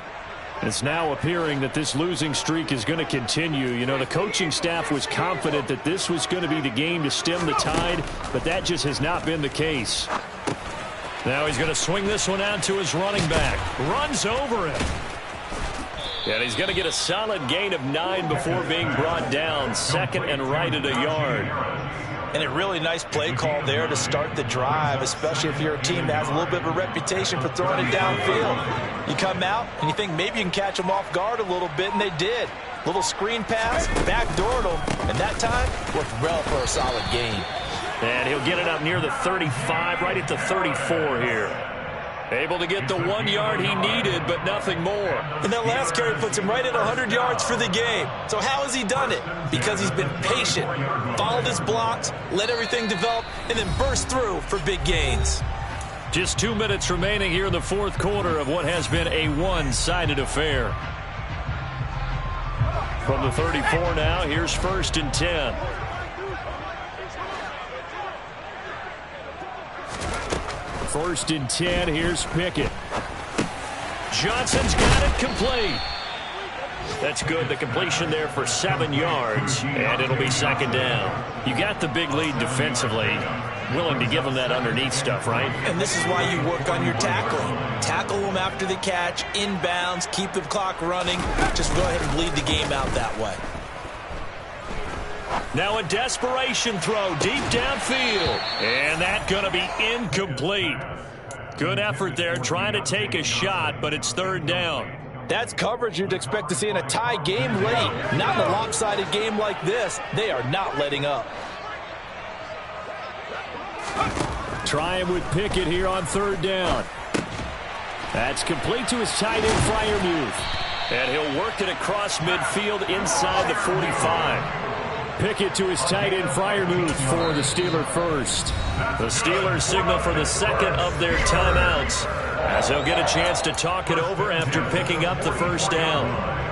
E: It's now appearing that this losing streak is going to continue. You know, the coaching staff was confident that this was going to be the game to stem the tide, but that just has not been the case.
A: Now he's going to swing this one out to his running back. Runs over him. And he's going to get a solid gain of 9 before being brought down. 2nd and right at a yard.
D: And a really nice play call there to start the drive, especially if you're a team that has a little bit of a reputation for throwing it downfield. You come out and you think maybe you can catch them off guard a little bit, and they did. Little screen pass, backdoored them, and that time worked well for a solid gain.
A: And he'll get it up near the 35, right at the 34 here. Able to get the 1 yard he needed, but nothing more.
D: And that last carry puts him right at 100 yards for the game. So how has he done it? Because he's been patient, followed his blocks, let everything develop, and then burst through for big gains.
A: Just 2 minutes remaining here in the 4th quarter of what has been a one-sided affair. From the 34 now, here's 1st and 10.
E: First and 10, here's Pickett.
A: Johnson's got it complete. That's good. The completion there for 7 yards, and it'll be 2nd down. You got the big lead defensively. Willing to give them that underneath stuff, right?
D: And this is why you work on your tackling. Tackle them after the catch, inbounds, keep the clock running. Just go ahead and bleed the game out that way.
A: Now a desperation throw deep downfield. And that's going to be incomplete. Good effort there trying to take a shot, but it's 3rd down.
B: That's coverage you'd expect to see in a tie game late. Not in a lopsided game like this. They are not letting up.
E: Trying with Pickett here on third down. That's complete to his tight end, Freiermuth. And he'll work it across midfield inside the 45. Pickett to his tight end, Freiermuth for the Steeler first. The Steelers signal for the second of their timeouts, as they'll get a chance to talk it over after picking up the first down.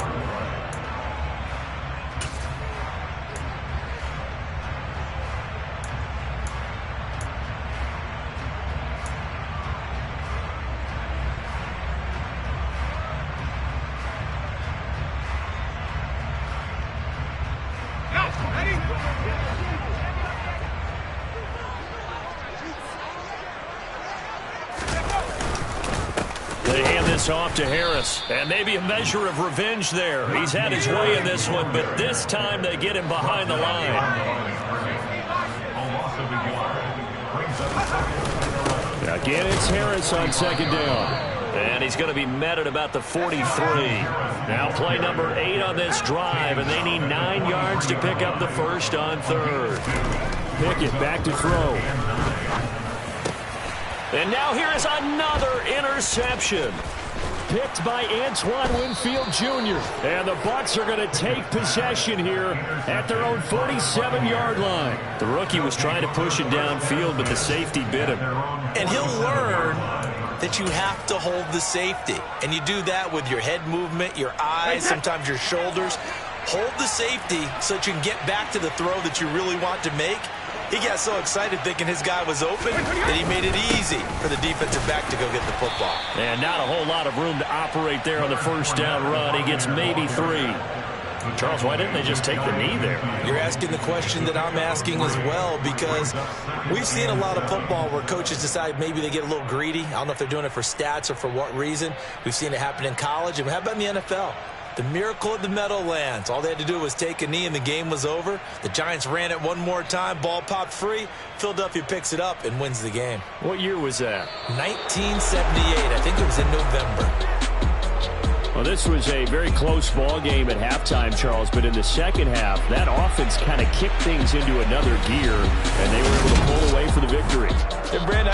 E: Off to Harris, and maybe a measure of revenge there. He's had his way in this one, but this time they get him behind the line. Again, it's Harris on second down. And he's going to be met at about the 43. Now play number 8 on this drive, and they need 9 yards to pick up the first on third. Pickett back to throw. And now here is another interception. Picked by Antoine Winfield Jr. And the Bucs are going to take possession here at their own 47-yard line. The rookie was trying to push it downfield, but the safety bit him.
D: And he'll learn that you have to hold the safety. And you do that with your head movement, your eyes, sometimes your shoulders. Hold the safety so that you can get back to the throw that you really want to make. He got so excited thinking his guy was open that he made it easy for the defensive back to go get the football.
E: And not a whole lot of room to operate there on the first down run. He gets maybe 3. Charles, why didn't they just take the knee there?
D: You're asking the question that I'm asking as well, because we've seen a lot of football where coaches decide maybe they get a little greedy. I don't know if they're doing it for stats or for what reason. We've seen it happen in college. And how about in the NFL? The miracle of the Meadowlands. All they had to do was take a knee and the game was over. The Giants ran it one more time. Ball popped free. Philadelphia picks it up and wins the game.
E: What year was that?
D: 1978. I think it was in November.
E: Well, this was a very close ball game at halftime, Charles, but in the second half, that offense kind of kicked things into another gear, and they were able to pull away for the victory.
B: And Brandon,